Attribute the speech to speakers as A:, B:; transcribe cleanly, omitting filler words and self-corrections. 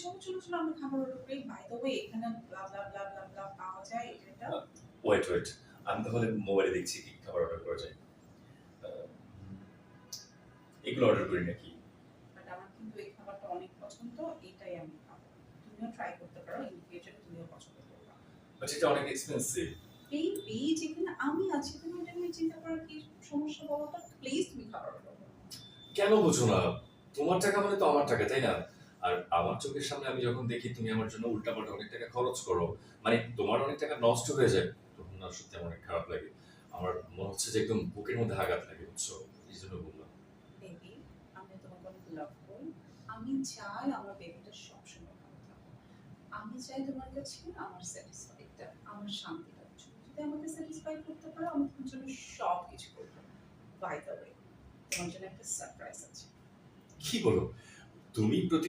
A: চলো, চলো, চলো আমরা খাবার অর্ডার করি। বাই দ্য ওয়ে এখানে ব্লা, ব্লা, ব্লা, ব্লা, ব্লা পাওয়া যায় এটা।
B: ওয়েট। আমি তাহলে মোবাইলে দেখছি কি খাবার অর্ডার করা যায়। আ এগুলো অর্ডার করি নাকি?
A: বাট আমার কিন্তু এই খাবারটা অনেক পছন্দ। এটাই আমি খাবো। তুমিও ট্রাই করতে পারো। ইন ফিউচারে তুমিও পছন্দ করবা।
B: বাট এটা অনেক এক্সপেন্সিভ।
A: বেবি যেখানে আমি আছি তুমি এটা নিয়ে চিন্তা করার কি সমস্যা বলো তো? প্লিজ তুমি খাবার অর্ডার করো।
B: কেন বোঝো না? তোমার টাকা মানে তো আমার টাকা, তাই না? আর আমার চোখের সামনে আমি যখন দেখি তুমি আমার জন্য উল্টাপাল্টা অনেক টাকা খরচ করো, মানে তোমার অনেক টাকা নষ্ট হয়ে যায়, তখন না সত্যি আমার অনেক খারাপ লাগে। আমার মনে হচ্ছে যে একদম বুকের মধ্যে আঘাত লাগে, বুঝছো? এইজন্য বললাম।
A: বেবি আমি তোমাকে অনেক লাভ করি। আমি চাই আমার বেবিটা সবসময় ভালো থাকুক। আমি চাই তোমার কাছে আমার স্যাটিসফাইডটা, আমার শান্তিটা। তুমি যদি আমাকে স্যাটিসফাই করতে পারো আমি তোমার জন্য সব কিছু করবো। বাই দ্য ওয়ে তোমার জন্য একটা সারপ্রাইজ আছে।
B: কি বলো? তুমি প্রতি